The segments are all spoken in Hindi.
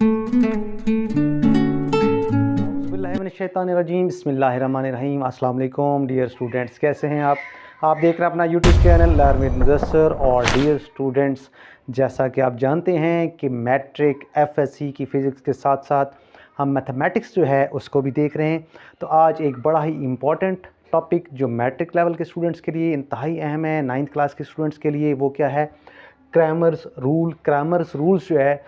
बिस्मिल्लाहिर्रहमानिर्रहीम बिस्मिल्लाहिर्रहमानिर्रहीम। अस्सलाम वालेकुम डियर स्टूडेंट्स, कैसे हैं आप देख रहे हैं अपना YouTube channel learn with Mudassar. और डियर स्टूडेंट्स, जैसा कि आप जानते हैं कि मैट्रिक एफएससी की फ़िज़िक्स के साथ साथ हम मैथमेटिक्स जो है उसको भी देख रहे हैं। तो आज एक बड़ा ही इम्पॉर्टेंट टॉपिक जो मैट्रिक लेवल के स्टूडेंट्स के लिए इंतहाई अहम है, 9th क्लास के स्टूडेंट्स के लिए, वो क्या है? Cramer's rule. क्रैमर्स रूल्स जो है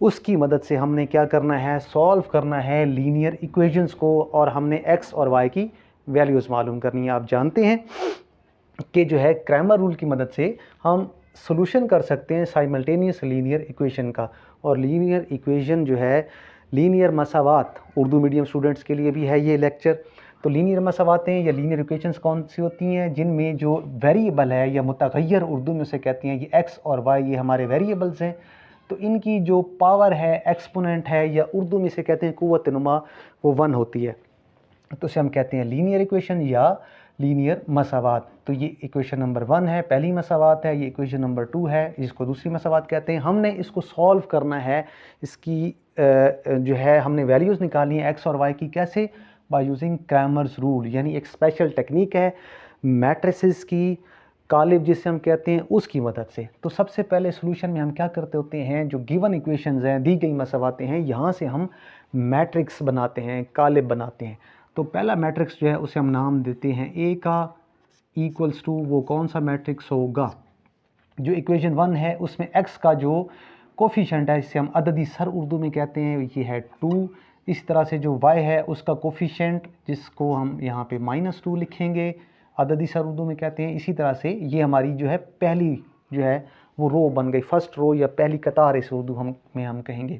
उसकी मदद से हमने क्या करना है? सॉल्व करना है लीनियर इक्वेशंस को, और हमने एक्स और वाई की वैल्यूज़ मालूम करनी है। आप जानते हैं कि जो है क्रैमर रूल की मदद से हम सॉल्यूशन कर सकते हैं साइमल्टेनियस लीनियर इक्वेशन का। और लीनियर इक्वेशन जो है, लीनियर मसावात, उर्दू मीडियम स्टूडेंट्स के लिए भी है ये लेक्चर। तो लीनियर मसावातें या लीनियर इक्वेशंस कौन सी होती हैं? जिनमें जो वेरिएबल है या मुतगय्यर, उर्दू में उसे कहते हैं, ये एक्स और वाई, ये हमारे वेरिएबल्स हैं। तो इनकी जो पावर है, एक्सपोनेंट है, या उर्दू में से कहते हैं कुव्वत नुमा, वो 1 होती है। तो उसे हम कहते हैं लीनियर इक्वेशन या लीनियर मसावात। तो ये इक्वेशन नंबर 1 है, पहली मसावात है। ये इक्वेशन नंबर 2 है, जिसको दूसरी मसावात कहते हैं। हमने इसको सॉल्व करना है, इसकी जो है हमने वैल्यूज़ निकालनी है एक्स और वाई की। कैसे? बाय यूजिंग क्रैमर्स रूल, यानी एक स्पेशल टेक्निक है मैट्रिसेस की, कालिब जिसे हम कहते हैं, उसकी मदद से। तो सबसे पहले सॉल्यूशन में हम क्या करते होते हैं? जो गिवन इक्वेशंस हैं, दी गई मसावातें हैं, यहाँ से हम मैट्रिक्स बनाते हैं, कालिब बनाते हैं। तो पहला मैट्रिक्स जो है उसे हम नाम देते हैं ए का इक्वल्स टू, वो कौन सा मैट्रिक्स होगा? जो इक्वेशन 1 है उसमें एक्स का जो कोफिशेंट है, इसे हम अददी सर उर्दू में कहते हैं, ये है 2। इस तरह से जो y है उसका कोफिशेंट, जिसको हम यहाँ पे -2 लिखेंगे, अददी सर उर्दू में कहते हैं। इसी तरह से ये हमारी जो है पहली जो है वो रो बन गई, फर्स्ट रो या पहली कतार इस उर्दू हम कहेंगे।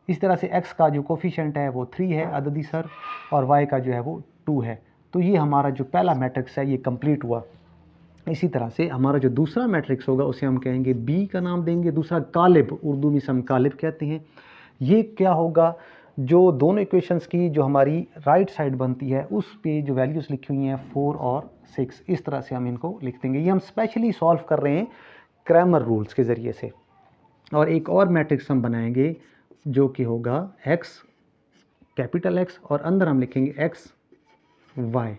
इस तरह से x का जो कोफिशेंट है वो 3 है अददी सर, और y का जो है वो 2 है। तो ये हमारा जो पहला मैट्रिक्स है ये कंप्लीट हुआ। इसी तरह से हमारा जो दूसरा मैट्रिक्स होगा उसे हम कहेंगे बी का नाम देंगे, दूसरा कालिब, उर्दू में हम कालिब कहते हैं। ये क्या होगा? जो दोनों इक्वेशंस की जो हमारी राइट साइड बनती है उस पे जो वैल्यूज़ लिखी हुई हैं 4 और 6, इस तरह से हम इनको लिख देंगे। ये हम स्पेशली सॉल्व कर रहे हैं क्रैमर रूल्स के ज़रिए से। और एक और मैट्रिक्स हम बनाएंगे जो कि होगा एक्स, कैपिटल एक्स, और अंदर हम लिखेंगे एक्स वाई।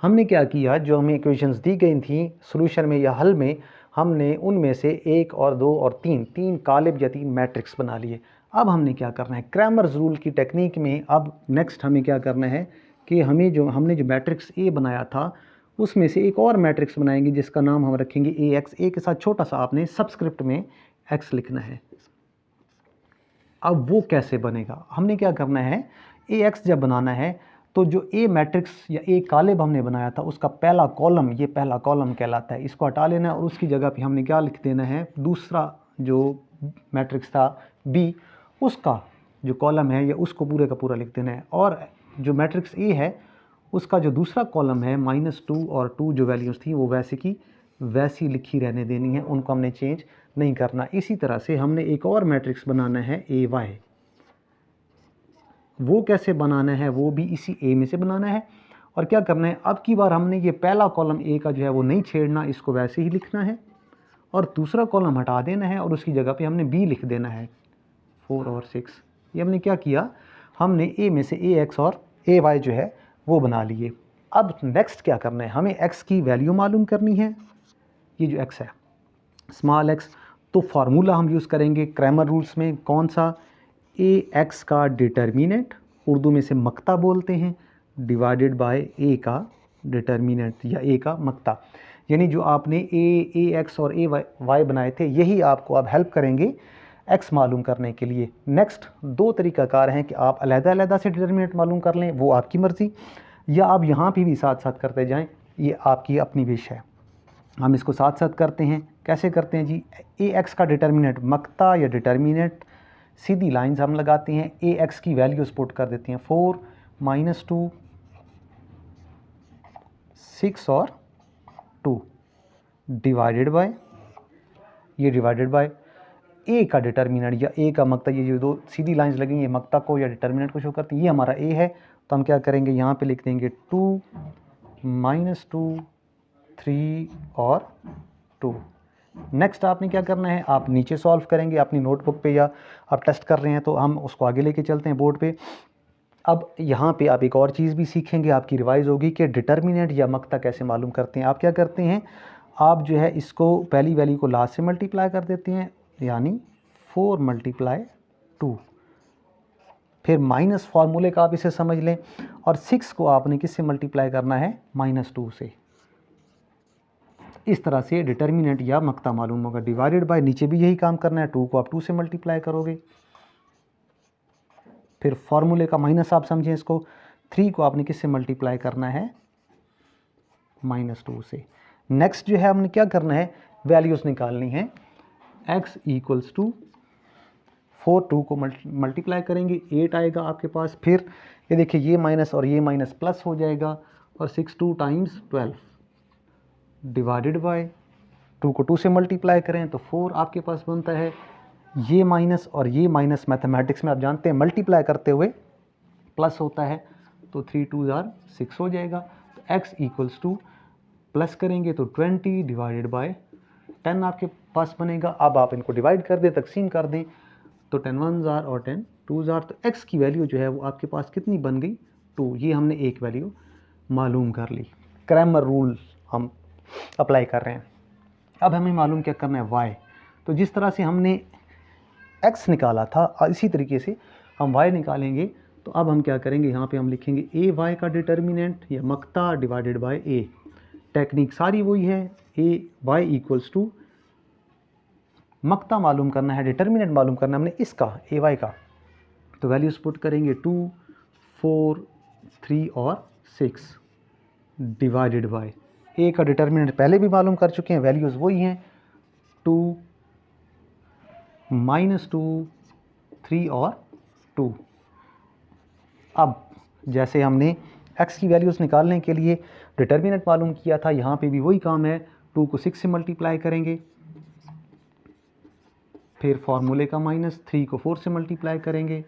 हमने क्या किया? जो हमें इक्वेशंस दी गई थी सॉल्यूशन में या हल में, हमने उनमें से 1 और 2 और 3 कालिब या 3 मैट्रिक्स बना लिए। अब हमने क्या करना है? क्रैमर्स रूल की टेक्निक में अब नेक्स्ट हमें क्या करना है कि हमने जो मैट्रिक्स ए बनाया था उसमें से एक और मैट्रिक्स बनाएंगे जिसका नाम हम रखेंगे ए एक्स। ए के साथ छोटा सा आपने सबस्क्रिप्ट में एक्स लिखना है। अब वो कैसे बनेगा? हमने क्या करना है, ए एक्स जब बनाना है तो जो ए मैट्रिक्स या ए कालिब हमने बनाया था उसका पहला कॉलम, ये पहला कॉलम कहलाता है, इसको हटा लेना है। और उसकी जगह पे हमने क्या लिख देना है? दूसरा जो मैट्रिक्स था बी, उसका जो कॉलम है या उसको पूरे का पूरा लिख देना है। और जो मैट्रिक्स ए है उसका जो दूसरा कॉलम है -2 और 2 जो वैल्यूज़ थी वो वैसे की वैसी लिखी रहने देनी है, उनको हमने चेंज नहीं करना। इसी तरह से हमने एक और मैट्रिक्स बनाना है ए वाई। वो कैसे बनाना है? वो भी इसी ए में से बनाना है। और क्या करना है? अब की बार हमने ये पहला कॉलम ए का जो है वो नहीं छेड़ना, इसको वैसे ही लिखना है। और दूसरा कॉलम हटा देना है और उसकी जगह पे हमने बी लिख देना है, 4 और 6। ये हमने क्या किया? हमने ए में से ए एक्स और ए वाई जो है वो बना लिए। अब नेक्स्ट क्या करना है? हमें एक्स की वैल्यू मालूम करनी है। ये जो एक्स है स्मॉल एक्स, तो फार्मूला हम यूज़ करेंगे क्रैमर रूल्स में। कौन सा? ए एक्स का डिटर्मिनेंट, उर्दू में से मक्ता बोलते हैं, डिवाइडेड बाय ए का डिटर्मिनेंट या ए का मक्ता। यानी जो आपने ए एक्स और ए वाई बनाए थे यही आपको अब हेल्प करेंगे एक्स मालूम करने के लिए। नेक्स्ट 2 तरीक़ाकार हैं कि आप अलग-अलग से डिटर्मिनेंट मालूम कर लें, वो आपकी मर्ज़ी, या आप यहाँ पे भी साथ साथ करते जाएं, ये आपकी अपनी विश है। हम इसको साथ साथ करते हैं। कैसे करते हैं जी? ए एक्स का डिटर्मिनेंट मक्ता या डिटर्मिनेंट, सीधी लाइंस हम लगाते हैं। ए एक्स की वैल्यूज़ पुट कर देते हैं 4, -2, 6 और 2, डिवाइडेड बाय, ये डिवाइडेड बाय ए का डिटर्मिनेंट या ए का मक्ता। ये जो 2 सीधी लाइंस लगेंगी ये मक्ता को या डिटर्मिनेंट को शो करती हैं। ये हमारा ए है, तो हम क्या करेंगे? यहाँ पे लिख देंगे 2, -2, 3 और 2। नेक्स्ट आपने क्या करना है, आप नीचे सॉल्व करेंगे अपनी नोटबुक पे, या आप टेस्ट कर रहे हैं तो हम उसको आगे लेके चलते हैं बोर्ड पे। अब यहाँ पे आप एक और चीज़ भी सीखेंगे, आपकी रिवाइज होगी कि डिटर्मिनेंट या मक्ता कैसे मालूम करते हैं। आप क्या करते हैं, आप जो है इसको पहली वैल्यू को लास्ट से मल्टीप्लाई कर देते हैं, यानी 4 × 2, फिर माइनस फार्मूले का आप इसे समझ लें, और 6 को आपने किससे मल्टीप्लाई करना है, -2 से। इस तरह से डिटर्मिनेंट या मक्ता मालूम होगा। डिवाइडेड बाय, नीचे भी यही काम करना है, 2 को आप 2 से मल्टीप्लाई करोगे, फिर फार्मूले का माइनस आप समझें इसको, 3 को आपने किससे मल्टीप्लाई करना है, -2 से। नेक्स्ट जो है हमने क्या करना है, वैल्यूज़ निकालनी है। x = 4, 2 को मल्टीप्लाई करेंगे, 8 आएगा आपके पास। फिर ये देखिए, ये माइनस और ये माइनस प्लस हो जाएगा, और 6 2 × 12 डिवाइडेड बाय, 2 को 2 से मल्टीप्लाई करें तो 4 आपके पास बनता है। ये माइनस और ये माइनस मैथमेटिक्स में आप जानते हैं मल्टीप्लाई करते हुए प्लस होता है, तो 3 2 = 6 हो जाएगा। तो x = प्लस करेंगे तो 20 डिवाइडेड बाय 10 आपके पास बनेगा। अब आप इनको डिवाइड कर दें, तकसीम कर दें, तो 10 1 जार और 10 2 जार, तो x की वैल्यू जो है वो आपके पास कितनी बन गई, 2। ये हमने एक वैल्यू मालूम कर ली। क्रैमर रूल हम अप्लाई कर रहे हैं। अब हमें मालूम क्या करना है, y। तो जिस तरह से हमने x निकाला था, इसी तरीके से हम y निकालेंगे। तो अब हम क्या करेंगे, यहाँ पे हम लिखेंगे a y का डिटर्मिनेंट या मक्ता डिवाइडेड बाय a। टेक्निक सारी वही है, a y = मक्ता मालूम करना है, डिटर्मिनेंट मालूम करना है हमने इसका, a y का। तो वैल्यूज पुट करेंगे 2 4 3 और 6 डिवाइडेड बाय a का डिटर्मिनेंट पहले भी मालूम कर चुके हैं, वैल्यूज़ वही हैं, 2 -2 3 और 2। अब जैसे हमने x की वैल्यूज़ निकालने के लिए डिटर्मिनेंट मालूम किया था, यहाँ पे भी वही काम है। 2 को 6 से मल्टीप्लाई करेंगे, फिर फार्मूले का माइनस, 3 को 4 से मल्टीप्लाई करेंगे।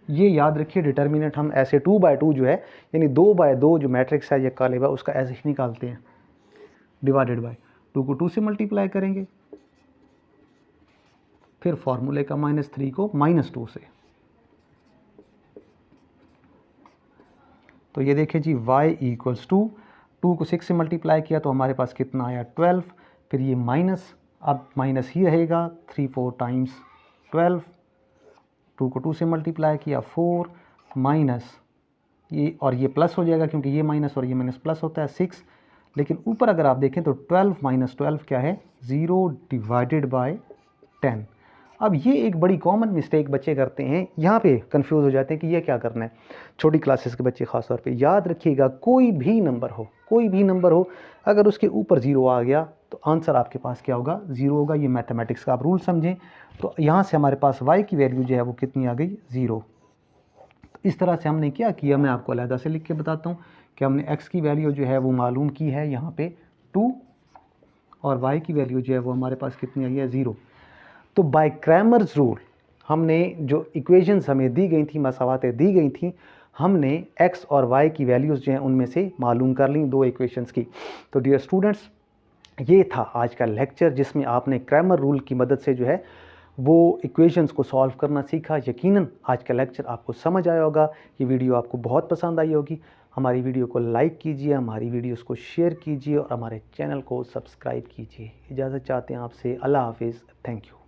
ये याद रखिए, डिटर्मिनेंट हम ऐसे 2/2 जो है, यानी 2/2 जो मैट्रिक्स है ये काले बा, उसका ऐसे ही निकालते हैं, डिवाइडेड बाय 2 को 2 से मल्टीप्लाई करेंगे, फिर फार्मूले का माइनस, 3 को -2 से। तो ये देखिए जी, y = 2 को 6 से मल्टीप्लाई किया तो हमारे पास कितना आया, 12। फिर ये माइनस, अब माइनस ही रहेगा, 3 4 × 12, 2 को 2 से मल्टीप्लाई किया 4, माइनस ये और ये प्लस हो जाएगा, क्योंकि ये माइनस और ये माइनस प्लस होता है 6। लेकिन ऊपर अगर आप देखें तो 12 - 12 क्या है, 0 डिवाइडेड बाय 10। अब ये एक बड़ी कॉमन मिस्टेक बच्चे करते हैं, यहाँ पे कंफ्यूज हो जाते हैं कि ये क्या करना है। छोटी क्लासेस के बच्चे ख़ास तौर पे याद रखिएगा, कोई भी नंबर हो, अगर उसके ऊपर 0 आ गया तो आंसर आपके पास क्या होगा, 0 होगा। ये मैथमेटिक्स का आप रूल समझें। तो यहाँ से हमारे पास y की वैल्यू जो है वो कितनी आ गई, 0। तो इस तरह से हमने क्या किया, मैं आपको अलहदा से लिख के बताता हूँ कि हमने x की वैल्यू जो है वो मालूम की है यहाँ पे 2, और y की वैल्यू जो है वो हमारे पास कितनी आई है, 0। तो बाय क्रैमर्स रूल हमने जो इक्वेशंस हमें दी गई थी, मसावातें दी गई थी, हमने x और y की वैल्यूज़ जो हैं उनमें से मालूम कर ली, 2 इक्वेशंस की। तो डियर स्टूडेंट्स, ये था आज का लेक्चर जिसमें आपने क्रैमर रूल की मदद से जो है वो इक्वेशंस को सॉल्व करना सीखा। यकीनन आज का लेक्चर आपको समझ आया होगा, ये वीडियो आपको बहुत पसंद आई होगी। हमारी वीडियो को लाइक कीजिए, हमारी वीडियोस को शेयर कीजिए और हमारे चैनल को सब्सक्राइब कीजिए। इजाज़त चाहते हैं आपसे, अल्लाह हाफिज़, थैंक यू।